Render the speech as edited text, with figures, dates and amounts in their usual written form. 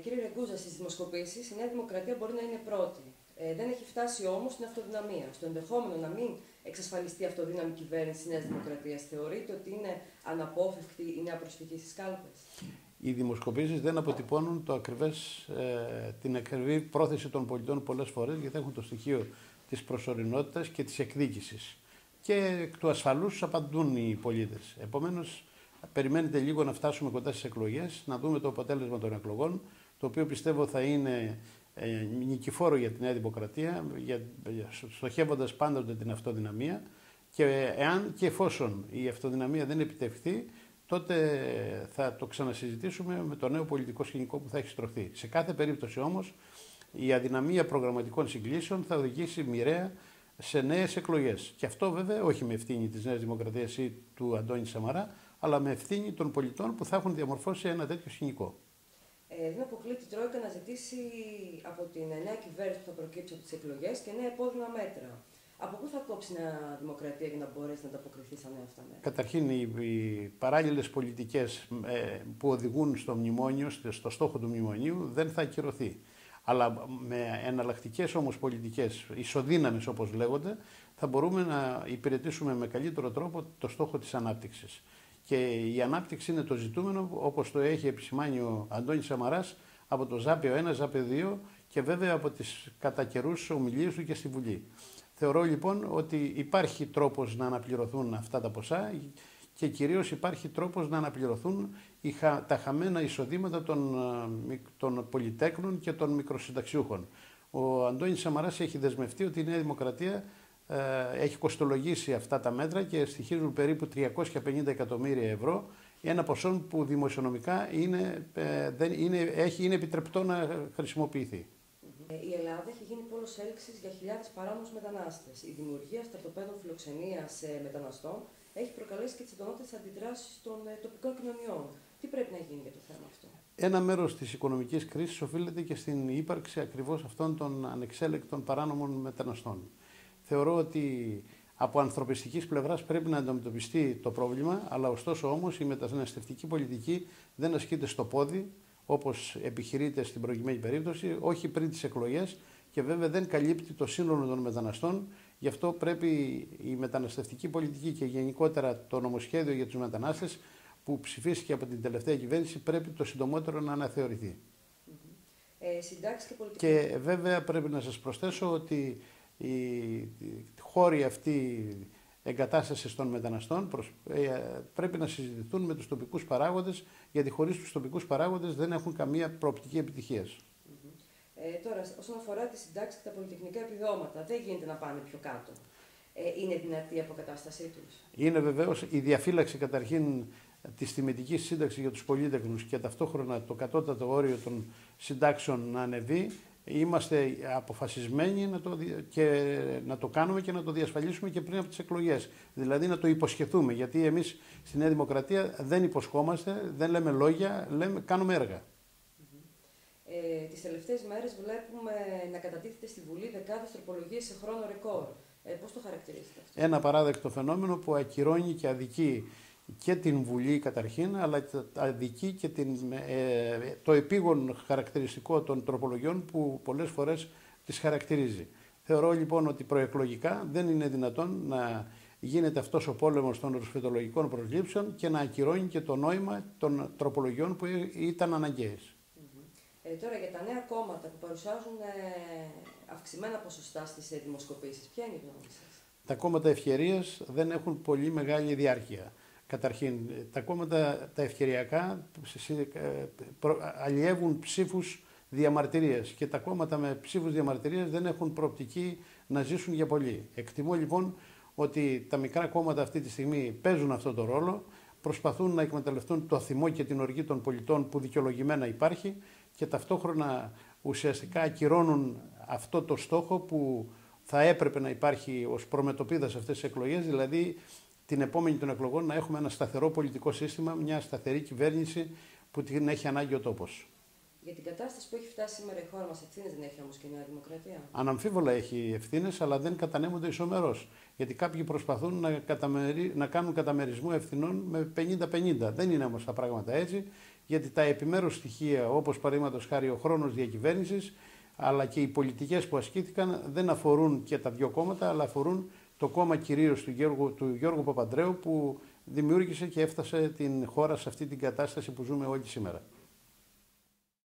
Κύριε Ρεγκούζα, στις δημοσκοπήσεις η Νέα Δημοκρατία μπορεί να είναι πρώτη. Δεν έχει φτάσει όμως στην αυτοδυναμία. Στο ενδεχόμενο να μην εξασφαλιστεί αυτοδύναμη κυβέρνηση της Νέας Δημοκρατίας, θεωρείτε ότι είναι αναπόφευκτη η νέα προσφυγή στις κάλπες? Οι δημοσκοπήσεις δεν αποτυπώνουν την ακριβή πρόθεση των πολιτών πολλές φορές, γιατί έχουν το στοιχείο της προσωρινότητας και της εκδίκησης. Και εκ του ασφαλούς απαντούν οι πολίτες. Επομένως, περιμένετε λίγο να φτάσουμε κοντά στις εκλογές, να δούμε το αποτέλεσμα των εκλογών, το οποίο πιστεύω θα είναι νικηφόρο για τη Νέα Δημοκρατία, στοχεύοντας πάντοτε την αυτοδυναμία, και εάν και εφόσον η αυτοδυναμία δεν επιτευχθεί, τότε θα το ξανασυζητήσουμε με το νέο πολιτικό σκηνικό που θα έχει στρωθεί. Σε κάθε περίπτωση όμως, η αδυναμία προγραμματικών συγκλήσεων θα οδηγήσει μοιραία σε νέες εκλογές. Και αυτό βέβαια όχι με ευθύνη της Νέας Δημοκρατίας ή του Αντώνη Σαμαρά, αλλά με ευθύνη των πολιτών που θα έχουν διαμορφώσει ένα τέτοιο σκηνικό. Δεν αποκλεί την Τρόικα να ζητήσει από την νέα κυβέρνηση που θα προκύψει από τις εκλογές και νέα επώδυνα μέτρα. Από πού θα κόψει η Νέα Δημοκρατία για να μπορέσει να ανταποκριθεί στα νέα αυτά μέτρα? Καταρχήν, οι παράλληλες πολιτικές που οδηγούν στο μνημόνιο, στο στόχο του μνημονίου, δεν θα ακυρωθεί. Αλλά με εναλλακτικές όμως πολιτικές, ισοδύναμες όπως λέγονται, θα μπορούμε να υπηρετήσουμε με καλύτερο τρόπο το στόχο της ανάπτυξης. Και η ανάπτυξη είναι το ζητούμενο, όπως το έχει επισημάνει ο Αντώνης Σαμαράς, από το ΖΑΠΕ 1, ΖΑΠΕ 2 και βέβαια από τις κατά καιρούς ομιλίες του και στη Βουλή. Θεωρώ λοιπόν ότι υπάρχει τρόπος να αναπληρωθούν αυτά τα ποσά και κυρίως υπάρχει τρόπος να αναπληρωθούν τα χαμένα εισοδήματα των πολυτέκνων και των μικροσυνταξιούχων. Ο Αντώνης Σαμαράς έχει δεσμευτεί ότι η Νέα Δημοκρατία έχει κοστολογήσει αυτά τα μέτρα και στοιχίζουν περίπου 350 εκατομμύρια ευρώ, ένα ποσό που δημοσιονομικά είναι επιτρεπτό να χρησιμοποιηθεί. Η Ελλάδα έχει γίνει πόλος έλξης για χιλιάδες παράνομους μετανάστες. Η δημιουργία στρατοπέδων φιλοξενίας μεταναστών έχει προκαλέσει και τις εντονότερες αντιδράσεις των τοπικών κοινωνιών. Τι πρέπει να γίνει για το θέμα αυτό? Ένα μέρος της οικονομικής κρίσης οφείλεται και στην ύπαρξη ακριβώς αυτών των ανεξέλεκτων παράνομων μεταναστών. Θεωρώ ότι από ανθρωπιστικής πλευράς πρέπει να αντιμετωπιστεί το πρόβλημα, αλλά ωστόσο όμως η μεταναστευτική πολιτική δεν ασκείται στο πόδι, όπως επιχειρείται στην προηγουμένη περίπτωση, όχι πριν τις εκλογές, και βέβαια δεν καλύπτει το σύνολο των μεταναστών. Γι' αυτό πρέπει η μεταναστευτική πολιτική και γενικότερα το νομοσχέδιο για τους μετανάστες που ψηφίστηκε από την τελευταία κυβέρνηση πρέπει το συντομότερο να αναθεωρηθεί. Και βέβαια πρέπει να σας προσθέσω ότι οι χώροι αυτή εγκατάστασης των μεταναστών πρέπει να συζητηθούν με τους τοπικούς παράγοντες, γιατί χωρίς τους τοπικούς παράγοντες δεν έχουν καμία προοπτική επιτυχίας. Τώρα, όσον αφορά τις συντάξεις και τα πολυτεχνικά επιδόματα, δεν γίνεται να πάνε πιο κάτω. Είναι δυνατή η αποκατάστασή τους? Είναι βεβαίως η διαφύλαξη καταρχήν της τιμητικής σύνταξης για τους πολύτεχνους και ταυτόχρονα το κατώτατο όριο των συντάξεων να ανεβεί. Είμαστε αποφασισμένοι να το κάνουμε και να το διασφαλίσουμε και πριν από τις εκλογές. Δηλαδή να το υποσχεθούμε, γιατί εμείς στη Νέα Δημοκρατία δεν υποσχόμαστε, δεν λέμε λόγια, κάνουμε έργα. Τις τελευταίες μέρες βλέπουμε να κατατίθεται στη Βουλή δεκάδες τροπολογίες σε χρόνο ρεκόρ. Πώς το χαρακτηρίζετε αυτό? Ένα παράδεκτο φαινόμενο που ακυρώνει και αδικεί και την Βουλή καταρχήν, αλλά αδικεί και το επίγον χαρακτηριστικό των τροπολογιών που πολλές φορές τις χαρακτηρίζει. Θεωρώ λοιπόν ότι προεκλογικά δεν είναι δυνατόν να γίνεται αυτός ο πόλεμος των ρουσφετολογικών προσλήψεων και να ακυρώνει και το νόημα των τροπολογιών που ήταν αναγκαίες. Τώρα για τα νέα κόμματα που παρουσιάζουν αυξημένα ποσοστά στις δημοσκοπήσεις, ποια είναι η γνώμη σας? Τα κόμματα ευκαιρίας δεν έχουν πολύ μεγάλη διάρκεια. Καταρχήν, τα κόμματα τα ευκαιριακά αλλιεύουν ψήφους διαμαρτυρίας και τα κόμματα με ψήφους διαμαρτυρίας δεν έχουν προοπτική να ζήσουν για πολύ. Εκτιμώ λοιπόν ότι τα μικρά κόμματα αυτή τη στιγμή παίζουν αυτό το ρόλο, προσπαθούν να εκμεταλλευτούν το θυμό και την οργή των πολιτών που δικαιολογημένα υπάρχει και ταυτόχρονα ουσιαστικά ακυρώνουν αυτό το στόχο που θα έπρεπε να υπάρχει ως προμετωπίδα σε αυτές τις εκλογές, δηλαδή την επόμενη των εκλογών να έχουμε ένα σταθερό πολιτικό σύστημα, μια σταθερή κυβέρνηση που την έχει ανάγκη ο τόπος. Για την κατάσταση που έχει φτάσει σήμερα η χώρα μας, ευθύνες δεν έχει όμως και η Νέα Δημοκρατία? Αναμφίβολα έχει ευθύνες, αλλά δεν κατανέμονται ισομερώς. Γιατί κάποιοι προσπαθούν να κάνουν καταμερισμό ευθυνών με 50-50. Δεν είναι όμως τα πράγματα έτσι. γιατί τα επιμέρους στοιχεία, όπως παραδείγματος χάρη ο χρόνος διακυβέρνησης, αλλά και οι πολιτικές που ασκήθηκαν, δεν αφορούν και τα δύο κόμματα, αλλά αφορούν το κόμμα κυρίως του Γιώργου Παπανδρέου, που δημιούργησε και έφτασε την χώρα σε αυτή την κατάσταση που ζούμε όλοι σήμερα.